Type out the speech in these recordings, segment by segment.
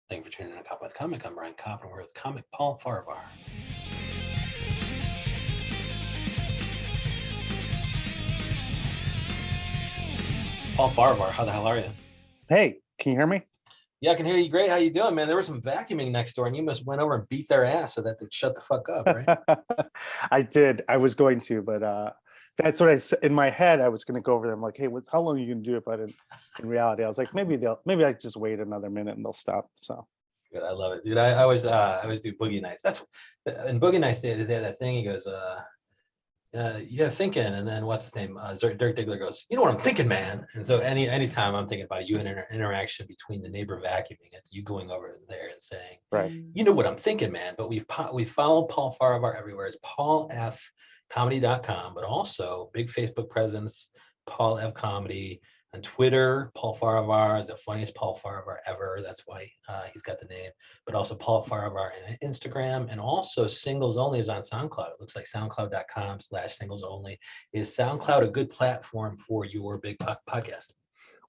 Thank you for tuning in to Koppen with Comic. I'm Brian Koppen. We're with comic Paul Farahvar. Paul Farahvar, how the hell are you? Hey, can you hear me? Yeah, I can hear you great. How you doing, man? There was some vacuuming next door, and you must went over and beat their ass so that they'd shut the fuck up, right? I did. I was going to, but that's what I said in my head. I was going to go over them like, "Hey, how long are you going to do it?" But in reality, I was like, maybe I just wait another minute and they'll stop. So Good, I love it, dude. I always do boogie nights. That's in boogie nights. They had that thing. He goes, "Yeah, thinking," and then what's his name? Dirk Diggler goes, "You know what I'm thinking, man." And so anytime I'm thinking about you and interaction between the neighbor vacuuming, it's you going over there and saying, right. "You know what I'm thinking, man." But we followed Paul Farahvar everywhere. It's paulfcomedy.com, but also big Facebook presence, Paul F Comedy. On Twitter, Paul Farahvar, the funniest Paul Farahvar ever. That's why he's got the name. But also Paul Farahvar on Instagram, and also Singles Only is on SoundCloud. It looks like soundcloud.com/singles only. Is SoundCloud a good platform for your big podcast?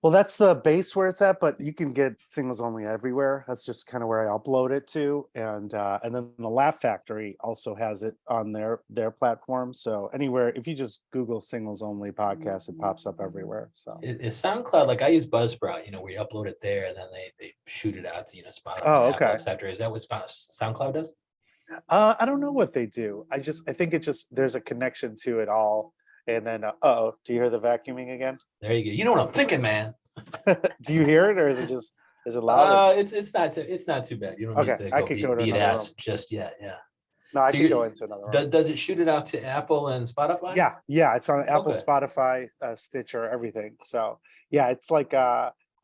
Well, that's the base where it's at, but you can get singles only everywhere. That's just kind of where I upload it to, and then the Laugh Factory also has it on their platform. So anywhere, if you just Google singles only podcast, it pops up everywhere. So Is SoundCloud, like I use Buzzsprout, where you upload it there and then they shoot it out to Spotify, oh, Apple, okay. etc. Is that what SoundCloud does? I don't know what they do. I think it just there's a connection to it all. And then, oh, do you hear the vacuuming again? There you go. You know what I'm thinking, man. Do you hear it, or is it loud? It's not too bad. You don't need Okay, to I go could go to beat another ass room. just yet. Yeah. No, I So could go into another room. does it shoot it out to Apple and Spotify? Yeah, it's on Apple, Okay. Spotify, Stitcher, everything. So yeah, it's like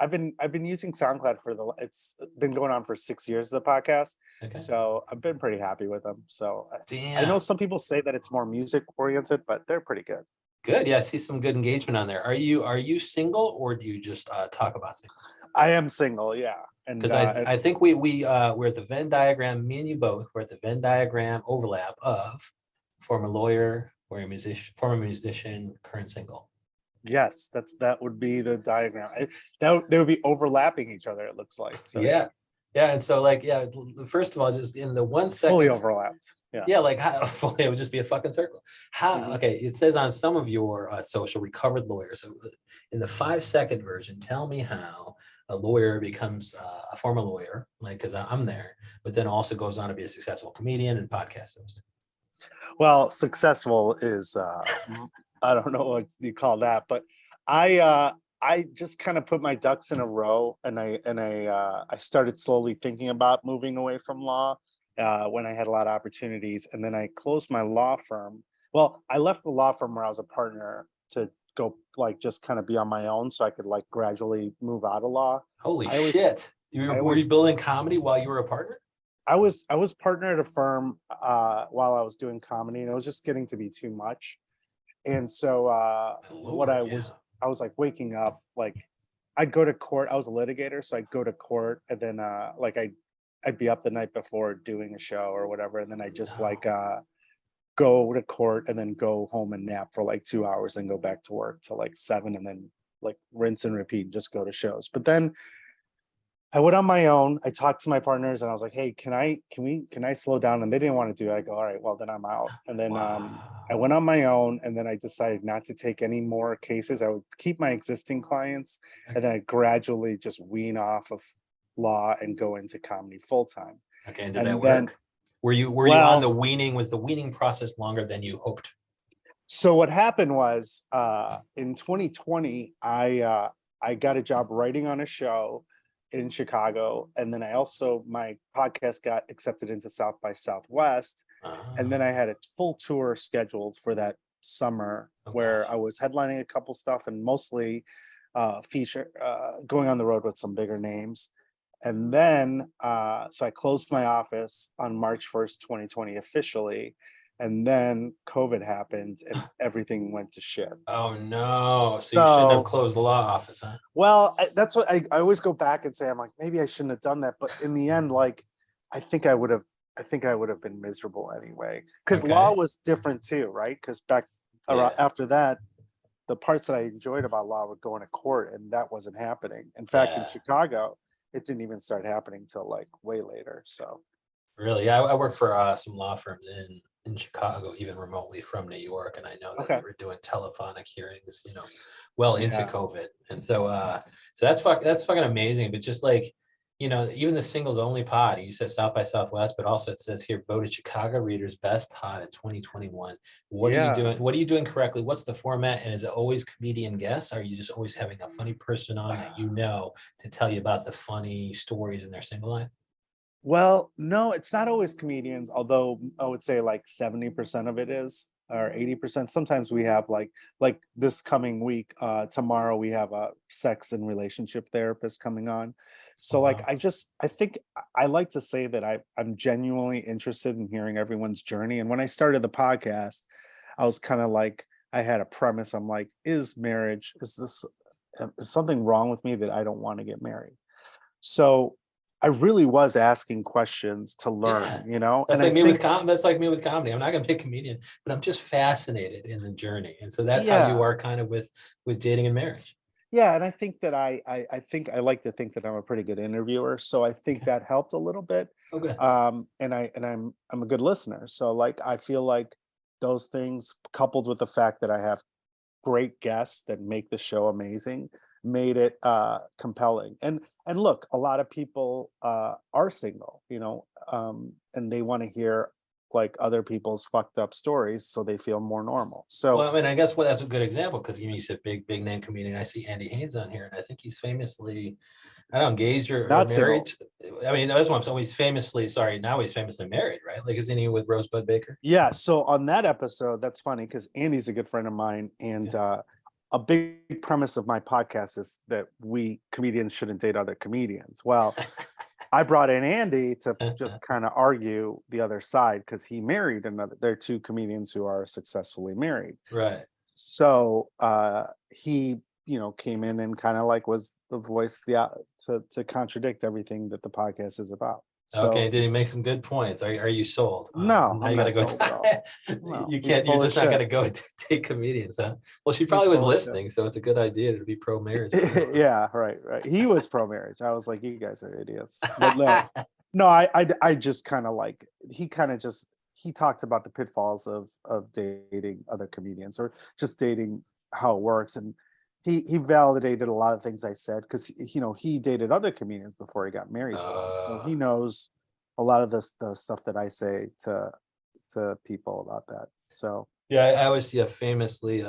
I've been using SoundCloud it's been going on for 6 years, the podcast. Okay. So I've been pretty happy with them. So I know Damn. some people say that it's more music oriented, but they're pretty good. Good. Yeah, I see some good engagement on there. Are you single, or do you just talk about single? I am single, yeah. And Because I think we're at the Venn diagram. Me and you both. We're at the Venn diagram overlap of former lawyer, former musician, current single. yes, that would be the diagram. They would be overlapping each other, it looks like. So Yeah. And so first of all, just in the 1 second, fully overlapped. Yeah. Yeah, like how it would just be a fucking circle. Okay, it says on some of your social, recovered lawyer. So in the 5-second version, tell me how a lawyer becomes a former lawyer, like, because I'm there, but then also goes on to be a successful comedian and podcast host. Well, successful is I don't know what you call that, but I just kind of put my ducks in a row, and I started slowly thinking about moving away from law when I had a lot of opportunities, and then I closed my law firm. Well, I left the law firm where I was a partner to go like just kind of be on my own, so I could like gradually move out of law. Holy I always shit! Were you building comedy while you were a partner? I was partner at a firm while I was doing comedy, and it was just getting to be too much. And so what Lord, yeah. I was like waking up, like I'd go to court. I was a litigator, so I'd go to court, and then like I'd be up the night before doing a show or whatever, and then I just go to court and then go home and nap for like 2 hours and go back to work till like 7, and then like rinse and repeat and just go to shows. But then I went on my own. I talked to my partners and I was like, hey, can I slow down? And they didn't want to do it. I go, all right, well then I'm out. And then I went on my own, and then I decided not to take any more cases. I would keep my existing clients, and then I gradually just wean off of law and go into comedy full time. Okay, and did that work? Were you on the weaning? Was the weaning process longer than you hoped? So what happened was in 2020, I got a job writing on a show in Chicago, and then my podcast got accepted into South by Southwest, and then I had a full tour scheduled for that summer where I was headlining a couple stuff and mostly going on the road with some bigger names. And then so I closed my office on March 1st, 2020 officially. And then COVID happened and everything went to shit. Oh no! So you shouldn't have closed the law office, huh? Well, that's what I always go back and say. I'm like, maybe I shouldn't have done that. But in the end, like, I think I would have been miserable anyway. Because law was different too, right? Because after that, the parts that I enjoyed about law were going to court, and that wasn't happening. In fact, in Chicago, it didn't even start happening till like way later. So Really, yeah, I work for some law firms in Chicago, even remotely from New York, and I know that they okay. were doing telephonic hearings, well into Yeah. COVID, and so that's fucking amazing. But just like, even the singles only pod, you said South by Southwest, but also it says here voted Chicago readers best pod in 2021. What are you Yeah. doing? What are you doing correctly? What's the format? And is it always comedian guests? Are you just always having a funny person on that to tell you about the funny stories in their single life? Well, no, it's not always comedians, although I would say like 70% of it is, or 80%. Sometimes we have like this coming week, tomorrow we have a sex and relationship therapist coming on. Oh, So like wow. I think I like to say that I'm genuinely interested in hearing everyone's journey. And when I started the podcast, I was kind of like, I had a premise. I'm like, is marriage, is something wrong with me that I don't want to get married? So I really was asking questions to Yeah. learn, and I think, That's like me with comedy. I'm not gonna be a comedian, but I'm just fascinated in the journey. And so that's how you yeah, are kind of with dating and marriage. yeah, and I think that I think I like to think that I'm a pretty good interviewer, so I think Okay. that helped a little bit. Okay. And I'm a good listener, so like I feel like those things coupled with the fact that I have great guests that make the show amazing made it compelling. And look, a lot of people are single, and they want to hear like other people's fucked up stories so they feel more normal. So Well, I mean, I guess that's a good example because you said big name comedian. I see Andy Haynes on here, and I think he's famously, I don't know, engaged or not married. single. I mean, that's what I'm saying. He's famously, sorry, now he's famously married, right? Like, isn't he with Rosebud Baker? Yeah, so on that episode, that's funny because Andy's a good friend of mine, and Okay. a big premise of my podcast is that we comedians shouldn't date other comedians. Well, I brought in Andy to just kind of argue the other side because he married another. There are two comedians who are successfully married. Right. So he, came in and kind of like was the voice to contradict everything that the podcast is about. Okay. So Did he make some good points? Are you sold? no, Now I'm you got to not go. sold at all. No, You he's can't. You're full of just not going shit. to go take comedians, huh? Well, she He's probably was full of shit. listening, so it's a good idea to be pro marriage for her. Yeah, right, right. He was pro marriage. I was like, you guys are idiots. But no, no, I just kind of like he kind of just he talked about the pitfalls of dating other comedians or just dating how it works, and he validated a lot of things I said because he dated other comedians before he got married to them, so Uh, he knows a lot of the stuff that I say to people about that. So yeah, I always see a famously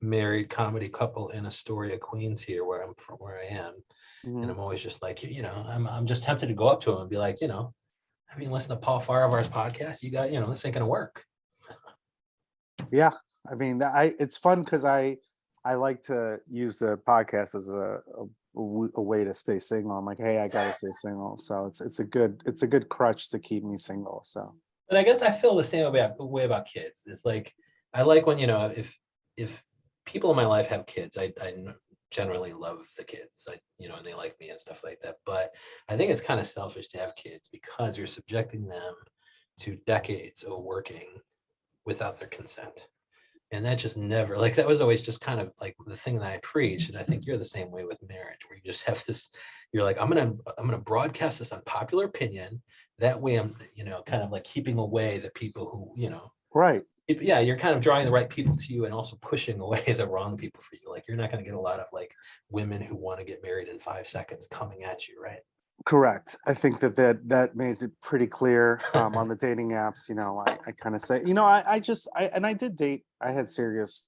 married comedy couple in Astoria, Queens, here where I am, and mhm. I'm always just like, I'm just tempted to go up to him and be like, I mean, listen to Paul Farahvar's podcast. You got, this ain't gonna work. Yeah, I mean, it's fun because I like to use the podcast as a way to stay single. I'm like, hey, I gotta stay single, so it's a good crutch to keep me single. So But I guess I feel the same way about kids. It's like I like when if people in my life have kids, I generally love the kids. And they like me and stuff like that. But I think it's kind of selfish to have kids because you're subjecting them to decades of working without their consent. And that just never, like, that was always just kind of like the thing that I preach. And I think you're the same way with marriage, where you just have this, you're like, I'm gonna broadcast this unpopular opinion. That way I'm, kind of like keeping away the people who, right, yeah, you're kind of drawing the right people to you and also pushing away the wrong people for you. Like you're not gonna get a lot of like women who want to get married in 5 seconds coming at you, right? correct. I think that made it pretty clear on the dating apps. I kind of say, I did date. I had serious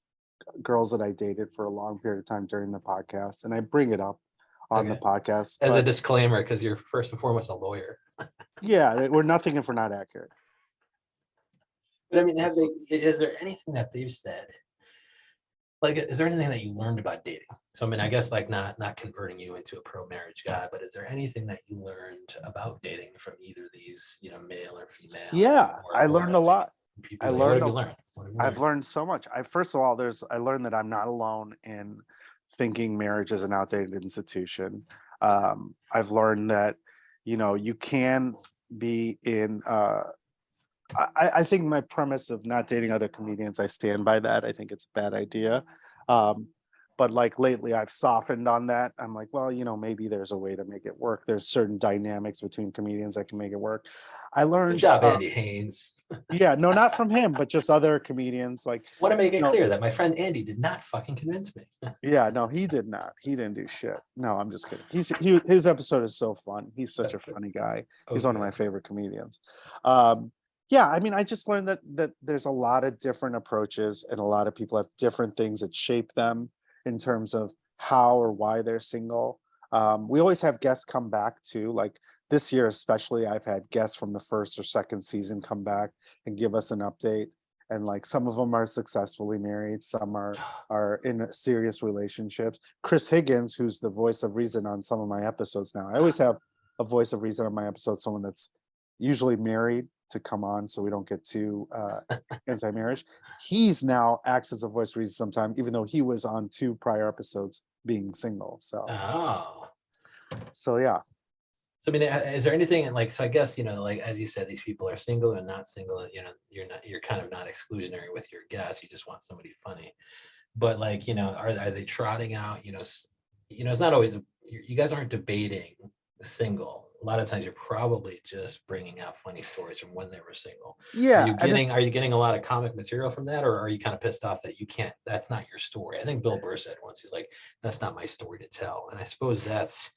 girls that I dated for a long period of time during the podcast, and I bring it up on the Okay. podcast, As a but disclaimer, because you're first and foremost a lawyer. yeah, we're nothing if we're not accurate. But I mean, That's is there anything that they've said? Like, is there anything that you learned about dating? So, I mean, I guess like not converting you into a pro marriage guy, but is there anything that you learned about dating from either these, male or female yeah, I or learned a lot. I people? What learned have you a learned? What have you I've learned? learned so much. First of all, I learned that I'm not alone in thinking marriage is an outdated institution. I've learned that, you can be in. I think my premise of not dating other comedians, I stand by that. I think it's a bad idea. Um, But like lately I've softened on that. I'm like, well, maybe there's a way to make it work. There's certain dynamics between comedians that can make it work. I Good learned, job, Andy Haynes. yeah, no, not from him, but just other comedians. Like, Want to make you it know, clear that my friend Andy did not fucking convince me. yeah, no, he did not. He didn't do shit. No, I'm just kidding. His episode is so fun. He's such a funny guy. He's one of Okay. my favorite comedians. Um, yeah, I mean, I just learned that there's a lot of different approaches, and a lot of people have different things that shape them in terms of how or why they're single. We always have guests come back too. Like this year, especially, I've had guests from the first or second season come back and give us an update. And like some of them are successfully married, some are in serious relationships. Chris Higgins, who's the voice of reason on some of my episodes now. I always have a voice of reason on my episodes, someone that's usually married to come on so we don't get too anti-marriage. He's now acts as a voice of reason sometime, even though he was on 2 prior episodes being single. Oh. So yeah. So I mean, is there anything like, so I guess, like, as you said, these people are single and not single, you're kind of not exclusionary with your guests. You just want somebody funny. But like, are they trotting out, it's not always, you guys aren't debating single. A lot of times you're probably just bringing out funny stories from when they were single. Yeah, and Are you getting a lot of comic material from that, or are you kind of pissed off that you can't, that's not your story? I think Bill Burr said once, he's like, that's not my story to tell. And I suppose that's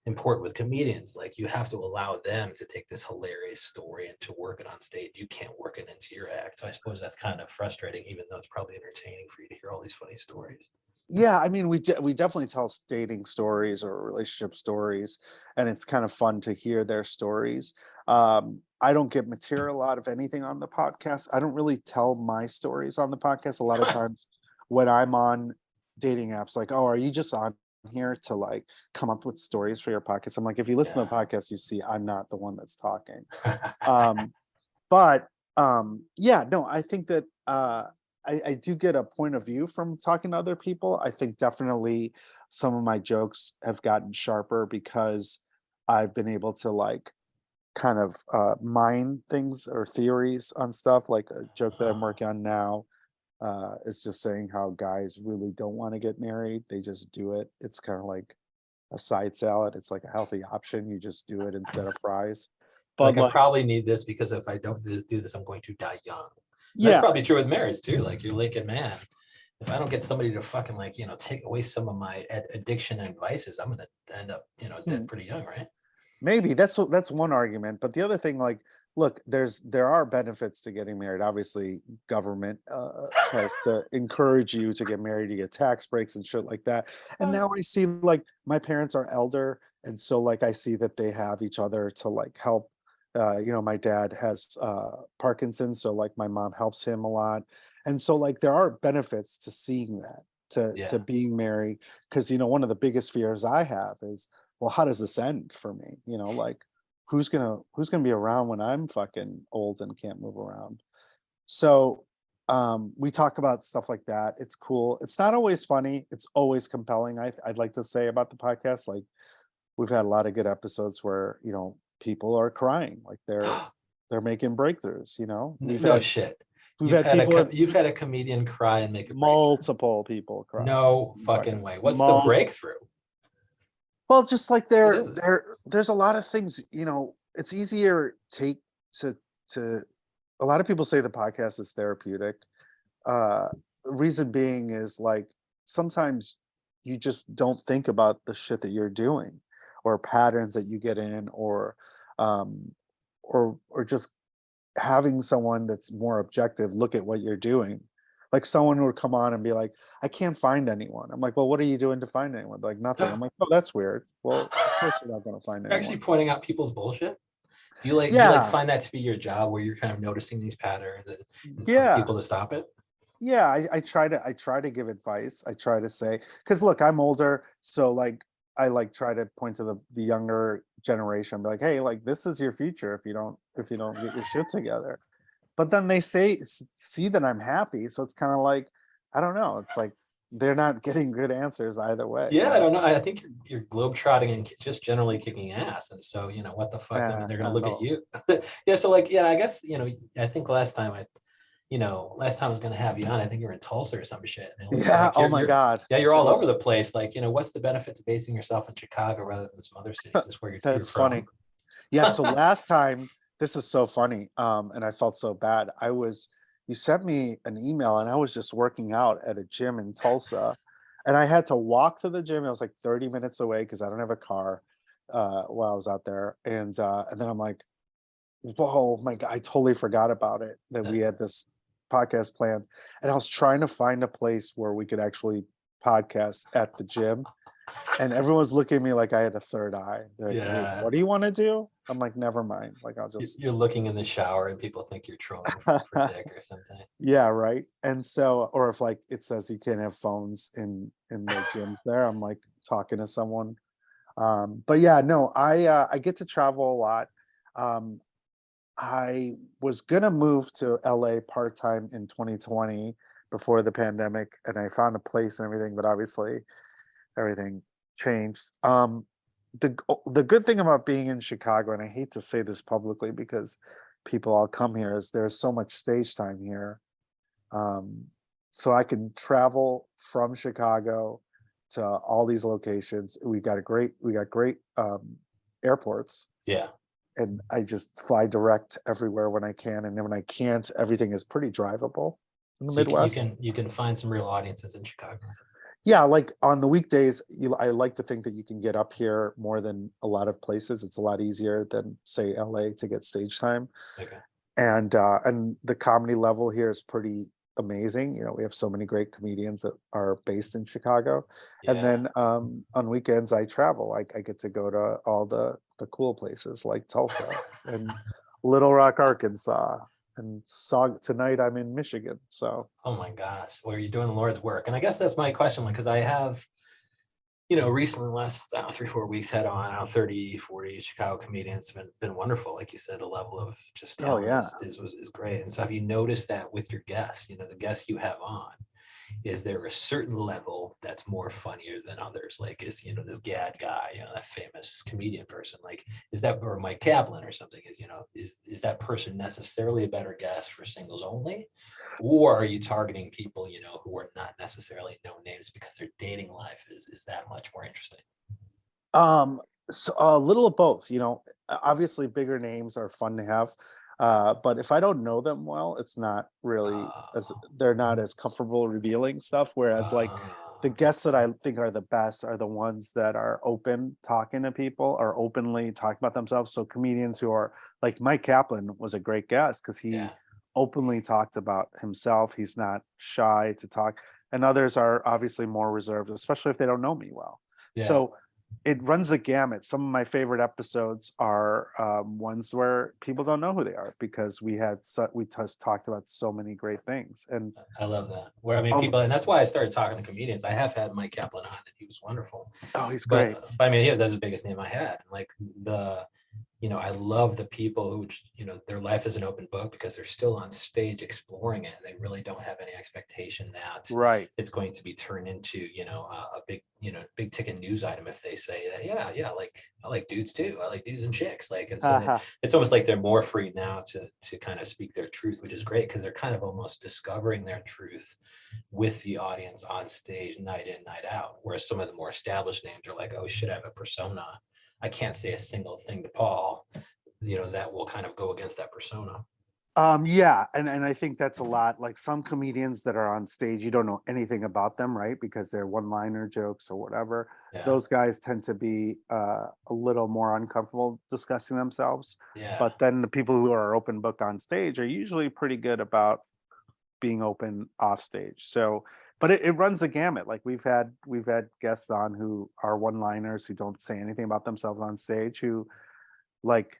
important with comedians. Like, you have to allow them to take this hilarious story and to work it on stage. You can't work it into your act. So I suppose that's kind of frustrating, even though it's probably entertaining for you to hear all these funny stories. yeah, I mean, we definitely tell dating stories or relationship stories, and it's kind of fun to hear their stories. I don't get material out of anything on the podcast. I don't really tell my stories on the podcast. A lot of times when I'm on dating apps, like, oh, are you just on here to like come up with stories for your podcast? I'm like, if you listen to the podcast, you see I'm not the one that's talking. Um, but yeah, no, I think that I do get a point of view from talking to other people. I think definitely some of my jokes have gotten sharper because I've been able to like kind of mine things or theories on stuff. Like a joke that I'm working on now is just saying how guys really don't want to get married. They just do it. It's kind of like a side salad. It's like a healthy option. You just do it instead of fries. But Like, I like, probably need this because if I don't do this, I'm going to die young. That's yeah, probably true with marriage too. Like, you're Lincoln man. If I don't get somebody to fucking, like, take away some of my addiction and vices, I'm gonna end up, hmm, dead pretty young, right? maybe that's one argument. But the other thing, like, look, there are benefits to getting married. Obviously, government tries to encourage you to get married. You get tax breaks and shit like that. And now I see like my parents are elder, and so like I see that they have each other to like help. My dad has Parkinson's, so like my mom helps him a lot, and so like there are benefits to seeing that, to Yeah. being married, because one of the biggest fears I have is, well, how does this end for me? Like who's gonna be around when I'm fucking old and can't move around? So we talk about stuff like that. It's cool. It's not always funny. It's always compelling. I'd like to say about the podcast, like we've had a lot of good episodes where, people are crying, like they're making breakthroughs, We've No had shit. we've had people, You've had a comedian cry and make a breakthrough. multiple people cry. No Fucking fucking way. What's the multiple. breakthrough? Well, just like What is it? there's a lot of things, it's easier take to a lot of people say the podcast is therapeutic. The reason being is like sometimes you just don't think about the shit that you're doing or patterns that you get in, um or just having someone that's more objective look at what you're doing. Like someone would come on and be like, I can't find anyone. I'm like, well, what are you doing to find anyone? Like, nothing. I'm like, oh, that's weird. Well, of course you're not going to find You're actually anyone. pointing out people's bullshit. Do you like Yeah, find that to be your job, where you're kind of noticing these patterns and telling yeah, people to stop it? yeah. I try to give advice. I try to say, because look, I'm older, so like I like try to point to the younger generation, be like, hey, like this is your future if you don't get your shit together. But then they see that I'm happy, so it's kind of like, I don't know. It's like they're not getting good answers either way. Yeah, I don't know. I think you're globetrotting and just generally kicking ass. And so, what the fuck? I mean, they're I gonna don't look at know. you. Yeah. So like, yeah, I guess, I think last time last time I was going to have you on, I think you're in Tulsa or some shit. And it looks Yeah. like Oh my God. yeah, you're It all over the was, place. Like, what's the benefit to basing yourself in Chicago rather than some other cities? Is this where you're that's from? funny. Yeah. So last time, this is so funny. And I felt so bad. You sent me an email and I was just working out at a gym in Tulsa. And I had to walk to the gym. I was like 30 minutes away because I don't have a car while I was out there. And then I'm like, whoa, my God, I totally forgot about it that we had this podcast planned. And I was trying to find a place where we could actually podcast at the gym. And everyone's looking at me like I had a third eye. They're like, wait, Yeah. what do you want to do? I'm like, never mind. Like, I'll just. You're looking in the shower and people think you're trolling for dick or something. Yeah, right. And so, or if like it says you can't have phones in the gyms there, I'm like talking to someone. But yeah, no, I get to travel a lot. Um, I was gonna move to LA part-time in 2020 before the pandemic, and I found a place and everything, but obviously everything changed. The good thing about being in Chicago, and I hate to say this publicly because people all come here, is there's so much stage time here. Um, so I can travel from Chicago to all these locations. We got great airports, Yeah. and I just fly direct everywhere when I can. And then when I can't, everything is pretty drivable in the So Midwest. you can find some real audiences in Chicago. Yeah, like on the weekdays, I like to think that you can get up here more than a lot of places. It's a lot easier than say LA to get stage time. Okay. And the comedy level here is pretty amazing. We have so many great comedians that are based in Chicago. And Yeah. then on weekends I travel. I get to go to all the cool places like Tulsa and Little Rock, Arkansas. And tonight I'm in Michigan. So Oh my gosh. Well, you're doing the Lord's work. And I guess that's my question, because I have, recently, last 3 4 weeks, had on 30 40 Chicago comedians. Been wonderful. Like you said, the level of just oh talent yeah. is great. And so have you noticed that with your guests, the guests you have on, is there a certain level that's more funnier than others? Like, is this Gad guy, that famous comedian person, like, is that, or Mike Kaplan or something, is that person necessarily a better guest for singles only, or are you targeting people who are not necessarily known names because their dating life is that much more interesting? Um, so a little of both, obviously bigger names are fun to have. But if I don't know them well, it's not really as uh, they're not as comfortable revealing stuff. Whereas like the uh, guests that I think are the best are the ones that are open talking to people or openly talking about themselves. So comedians who are like Mike Kaplan was a great guest because he yeah, openly talked about himself. He's not shy to talk. And others are obviously more reserved, especially if they don't know me well. yeah. So it runs the gamut. Some of my favorite episodes are ones where people don't know who they are because we just talked about so many great things. And I love that. Where, I mean, um, people, and that's why I started talking to comedians. I have had Mike Kaplan on, and he was wonderful. oh, he's great. But I mean, yeah, that's the biggest name I had. Like, I love the people who, their life is an open book because they're still on stage exploring it. They really don't have any expectation that Right. it's going to be turned into, a big, big ticket news item if they say that, yeah, like, I like dudes too. I like dudes and chicks. Like, and so Haha. it's almost like they're more free now to kind of speak their truth, which is great because they're kind of almost discovering their truth with the audience on stage night in, night out. Whereas some of the more established names are like, oh shit, I have a persona. I can't say a single thing to Paul, that will kind of go against that persona. Yeah, and I think that's a lot. Like some comedians that are on stage, you don't know anything about them, right? Because they're one-liner jokes or whatever. Yeah. Those guys tend to be a little more uncomfortable discussing themselves. Yeah. But then the people who are open book on stage are usually pretty good about being open off stage. So, but it runs the gamut. Like we've had guests on who are one-liners who don't say anything about themselves on stage, who like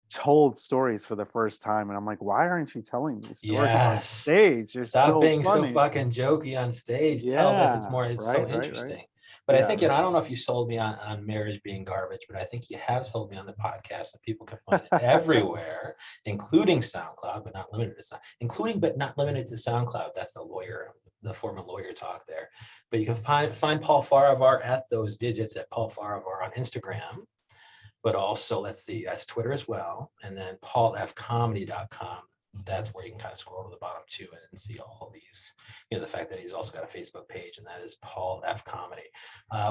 told stories for the first time, and I'm like, why aren't you telling these stories on Yes. stage? It's Stop so being so funny. fucking jokey on stage. Tell this. Yeah, It's so right. interesting. But I Yeah, think, I don't know if you sold me on marriage being garbage, but I think you have sold me on the podcast that people can find it everywhere, including SoundCloud, but not limited to including but not limited to SoundCloud. That's the former lawyer talk there. But you can find Paul Farahvar at those digits at Paul Farahvar on Instagram. But also, let's see, that's Twitter as well. And then paulfcomedy.com that's where you can kind of scroll to the bottom too and see all these, the fact that he's also got a Facebook page, and that is Paul F Comedy.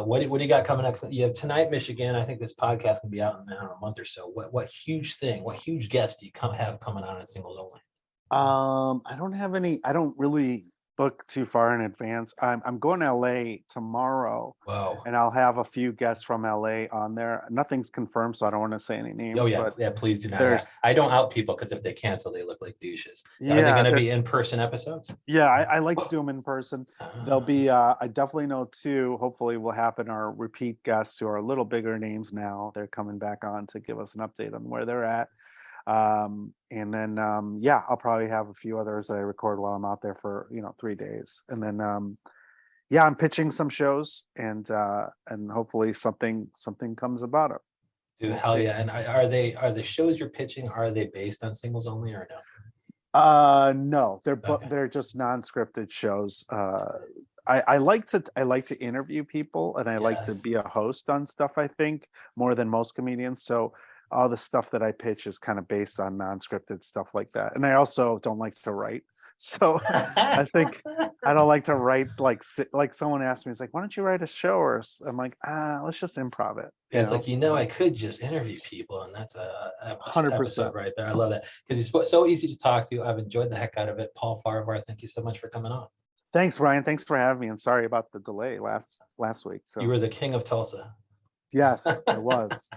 What do you got coming next? You have Tonight Michigan. I think this podcast can be out in a month or so. What huge guest do you have coming on in Singles Only? I don't have any. I don't really book too far in advance. I'm going to LA tomorrow, Whoa. and I'll have a few guests from LA on there. Nothing's confirmed, so I don't want to say any names. Oh yeah, but yeah. Please do not. Yeah. there's I don't out people because if they cancel, they look like douches. Are they yeah, going to be in-person episodes? yeah. I like to do them in person. There'll Ah, be. I definitely know two. Hopefully, will happen. Our repeat guests who are a little bigger names now. They're coming back on to give us an update on where they're at. And then yeah, I'll probably have a few others that I record while I'm out there for 3 days. And then yeah, I'm pitching some shows, and hopefully something comes about it. dude, We'll hell see. yeah. And are the shows you're pitching, are they based on Singles Only or no? No, Okay. they're just non-scripted shows. I like to interview people, and I like to Yes. be a host on stuff, I think, more than most comedians. So all the stuff that I pitch is kind of based on non-scripted stuff like that. And I also don't like to write. So I think I don't like to write like someone asked me, it's like, why don't you write a show? I'm like, let's just improv it, Yeah, it's like, I could just interview people, and that's a episode 100%. right there. I love that because he's so easy to talk to. I've enjoyed the heck out of it. Paul Farahvar, thank you so much for coming on. Thanks, Ryan. Thanks for having me. And sorry about the delay last week. You So were the king of Tulsa. yes, I was.